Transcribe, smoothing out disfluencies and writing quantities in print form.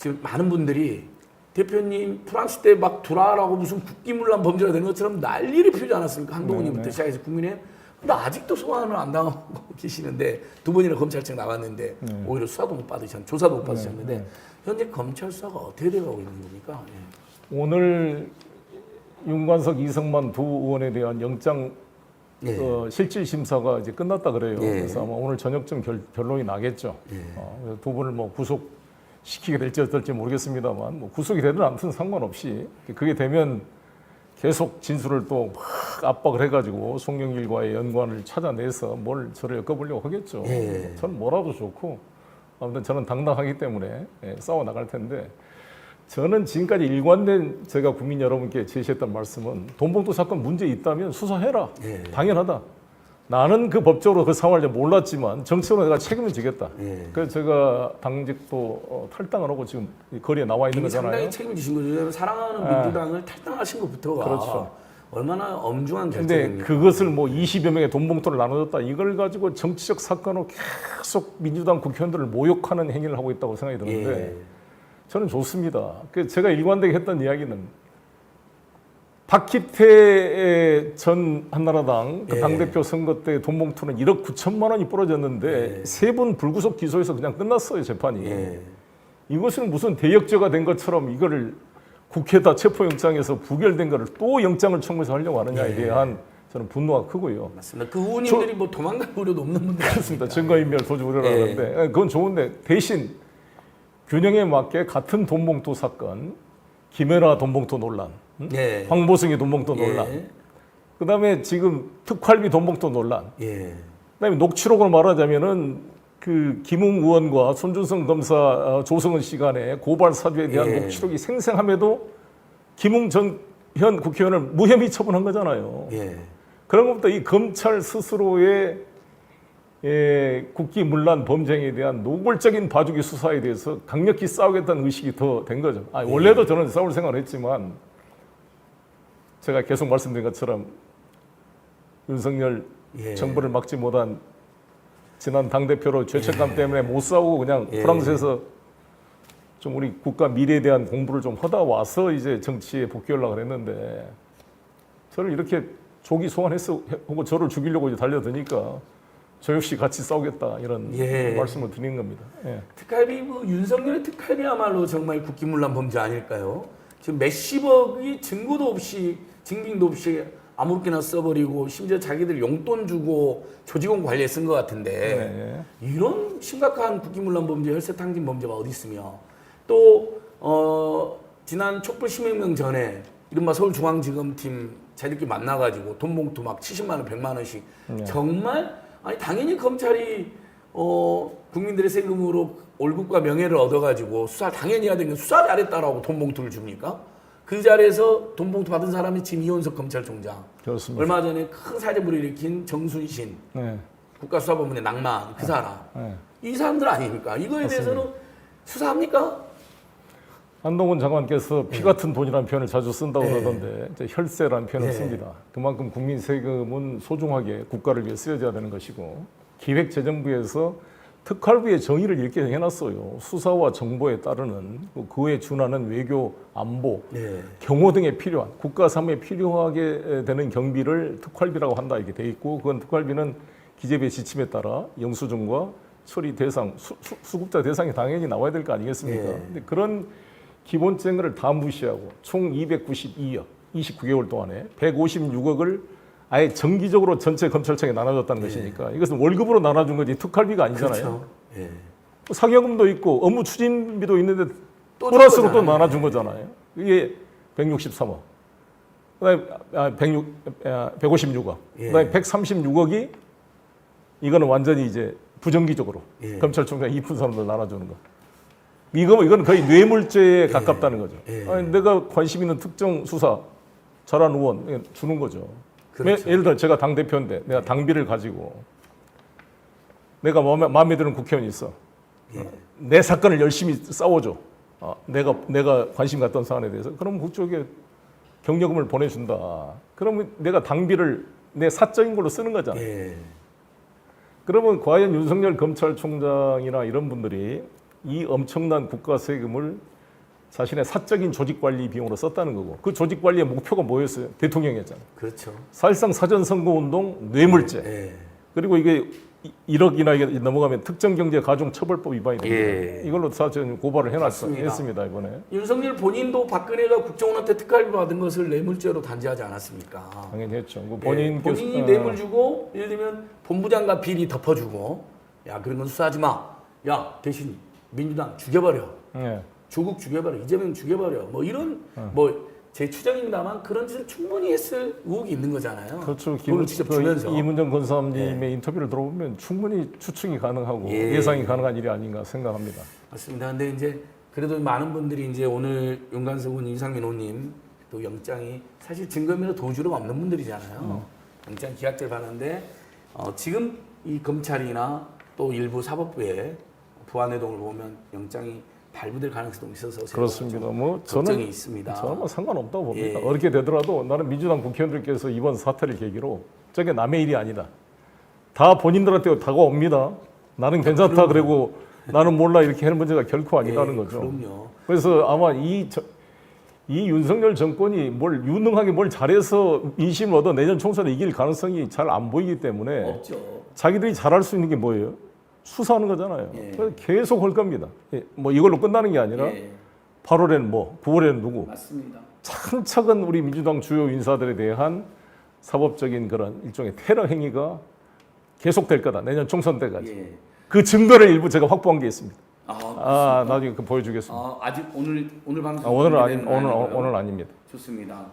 지금 많은 분들이 대표님 프랑스 때 막 두라라고 무슨 국기문란 범죄가 된 것처럼 난리를 피우지 않았습니까? 한동훈님부터 시작해서 국민의힘. 근데 아직도 소환을 안 당하고 계시는데 두 번이나 검찰청 나갔는데 오히려 수사도 못 받으셨는데 조사도 못 받으셨는데 현재 검찰 수사가 어떻게 돼가고 있는 겁니까? 예. 오늘 윤관석, 이성만 두 의원에 대한 영장 실질 심사가 이제 끝났다 그래요. 그래서 아마 오늘 저녁쯤 결론이 나겠죠. 그래서 두 분을 뭐 구속시키게 될지 어떨지 모르겠습니다만 뭐 구속이 되든 아무튼 상관없이 그게 되면 계속 진술을 또 막 압박을 해가지고 송영길과의 연관을 찾아내서 뭘 저를 엮어보려고 하겠죠. 저는 뭐라도 좋고 아무튼 저는 당당하기 때문에 싸워 나갈 텐데 저는 지금까지 일관된 제가 국민 여러분께 제시했던 말씀은 돈봉투 사건 문제 있다면 수사해라. 당연하다. 나는 그 법적으로 그 상황을 몰랐지만 정치적으로 내가 책임을 지겠다. 그래서 제가 당직도 탈당을 하고 지금 거리에 나와 있는 거잖아요. 상당히 책임을 지신 거죠. 사랑하는 민주당을 탈당하신 것부터가 그렇죠. 얼마나 엄중한 근데 결정입니까? 그것을 뭐 20여 명의 돈봉투를 나눠줬다. 이걸 가지고 정치적 사건으로 계속 민주당 국회의원들을 모욕하는 행위를 하고 있다고 생각이 드는데 저는 좋습니다. 제가 일관되게 했던 이야기는 박희태 전 한나라당 그 당대표 선거 때 돈봉투는 1억 9천만 원이 부러졌는데 세 분 불구속 기소해서 그냥 끝났어요, 재판이. 이것은 무슨 대역죄가 된 것처럼 이거를 국회에다 체포영장에서 부결된 거를 또 영장을 청구해서 하려고 하느냐에 대한 저는 분노가 크고요. 맞습니다. 그 의원님들이 뭐 도망갈 우려도 없는 분들 그렇습니다. 증거인멸 도주 우려라는데 그건 좋은데 대신 균형에 맞게 같은 돈봉투 사건, 김연아 돈봉투 논란, 황보승의 돈봉투 논란, 그다음에 지금 특활비 돈봉투 논란, 그다음에 녹취록으로 말하자면은 그 김웅 의원과 손준성 검사 조성은 시간에 고발 사주에 대한 녹취록이 생생함에도 김웅 전 현 국회의원을 무혐의 처분한 거잖아요. 그런 것부터 이 검찰 스스로의 국기문란 범죄에 대한 노골적인 봐주기 수사에 대해서 강력히 싸우겠다는 의식이 더 된 거죠. 원래도 저는 싸울 생각을 했지만 제가 계속 말씀드린 것처럼 윤석열 정부를 막지 못한 지난 당대표로 죄책감 때문에 못 싸우고 그냥 프랑스에서 좀 우리 국가 미래에 대한 공부를 좀 하다 와서 이제 정치에 복귀하려고 그랬는데 저를 이렇게 조기 소환하고 저를 죽이려고 이제 달려드니까 저 역시 같이 싸우겠다 이런 말씀을 드리는 겁니다. 특활비 윤석열의 특활비야말로 정말 국기문란 범죄 아닐까요? 지금 몇십억이 증거도 없이 증빙도 없이 아무렇게나 써버리고 심지어 자기들 용돈 주고 조직원 관리에 쓴 것 같은데 이런 심각한 국기문란 범죄, 혈세탕진 범죄가 어디 있으며 또 지난 촛불 시민혁명 전에 이른바 서울중앙지검팀 자기들끼리 만나가지고 돈봉투 막 70만 원, 100만 원씩 정말 아니 당연히 검찰이 국민들의 세금으로 월급과 명예를 얻어가지고 수사를 당연히 해야 되는 수사 잘했다라고 돈봉투를 줍니까? 그 자리에서 돈봉투 받은 사람이 지금 이원석 검찰총장. 그렇습니다. 얼마 전에 큰 사죄물을 일으킨 정순신 국가수사본부의 낭만 그 사람. 이 사람들 아닙니까? 이거에 대해서는 수사합니까? 한동훈 장관께서 피 같은 돈이라는 표현을 자주 쓴다고 그러던데 이제 혈세라는 표현을 씁니다. 그만큼 국민 세금은 소중하게 국가를 위해 쓰여져야 되는 것이고 기획재정부에서 특활비의 정의를 이렇게 해놨어요. 수사와 정보에 따르는 그에 준하는 외교, 안보, 경호 등에 필요한 국가 사무에 필요하게 되는 경비를 특활비라고 한다 이렇게 돼 있고 그건 특활비는 기재부의 지침에 따라 영수증과 처리 대상, 수급자 대상이 당연히 나와야 될 거 아니겠습니까? 근데 그런 기본적인 것을 다 무시하고 총 292억, 29개월 동안에 156억을 아예 정기적으로 전체 검찰청에 나눠줬다는 것이니까 이것은 월급으로 나눠준 거지 특활비가 아니잖아요. 그렇죠. 상여금도 있고 업무 추진비도 있는데 플러스로 또 나눠준 거잖아요. 이게 163억, 그다음에 156억, 그다음에 136억이 이거는 완전히 이제 부정기적으로 검찰총장 이쁜 사람들 나눠주는 거. 이거는 거의 뇌물죄에 가깝다는 거죠. 아니, 내가 관심 있는 특정 수사 잘한 의원 주는 거죠. 그렇죠. 예를 들어 제가 당대표인데 내가 당비를 가지고 내가 마음에 드는 국회의원이 있어. 내 사건을 열심히 싸워줘. 내가 관심 갖던 사안에 대해서. 그럼 그쪽에 경력금을 보내준다. 그러면 내가 당비를 내 사적인 걸로 쓰는 거잖아요. 그러면 과연 윤석열 검찰총장이나 이런 분들이 이 엄청난 국가 세금을 자신의 사적인 조직 관리 비용으로 썼다는 거고 그 조직 관리의 목표가 뭐였어요? 대통령이었잖아요. 그렇죠. 사실상 사전 선거 운동 뇌물죄. 예. 그리고 이게 1억이나 이게 넘어가면 특정경제가중처벌법 위반이 됩니다. 예. 이걸로 사전 고발을 맞습니다. 했습니다 이번에. 윤석열 본인도 박근혜가 국정원한테 특활비 받은 것을 뇌물죄로 단죄하지 않았습니까? 당연히 했죠. 그 본인이 뇌물 주고 예를 들면 본부장과 비리 덮어주고 야 그런 건 수사하지 마. 야 대신 민주당 죽여버려. 예. 조국 죽여버려. 이재명 죽여버려. 뭐 이런 뭐 제 추정입니다만 그런 짓을 충분히 했을 의혹이 있는 거잖아요. 그렇죠. 돈을 직접 주면서. 이문정 권사님의 인터뷰를 들어보면 충분히 추측이 가능하고 예상이 가능한 일이 아닌가 생각합니다. 맞습니다. 근데 이제 그래도 많은 분들이 이제 오늘 윤관석 의원, 이상민 의원님 또 영장이 사실 증거인멸로 도주로 없는 분들이잖아요. 영장 기각될 받는데 지금 이 검찰이나 또 일부 사법부의 부안해동을 보면 영장이 발부될 가능성도 있어서 그렇습니다. 뭐 걱정이 있습니다. 저는 뭐 상관없다고 봅니다. 예. 어렵게 되더라도 나는 민주당 국회의원들께서 이번 사태를 계기로 저게 남의 일이 아니다. 다 본인들한테 다가옵니다. 나는 괜찮다 그러고 나는 몰라 이렇게 하는 문제가 결코 아니라는 거죠. 그럼요. 그래서 아마 이 윤석열 정권이 뭘 유능하게 뭘 잘해서 민심을 얻어 내년 총선에 이길 가능성이 잘 안 보이기 때문에 없죠. 자기들이 잘할 수 있는 게 뭐예요? 수사하는 거잖아요. 예. 그래서 계속 할 겁니다. 예, 뭐 이걸로 끝나는 게 아니라 8월에는 뭐, 9월에는 누구? 맞습니다. 차근차근 우리 민주당 주요 인사들에 대한 사법적인 그런 일종의 테러 행위가 계속될 거다. 내년 총선 때까지. 예. 그 증거를 일부 제가 확보한 게 있습니다. 아, 나중에 그 보여주겠습니다. 아직 오늘 방송 오늘 아닙니다. 좋습니다.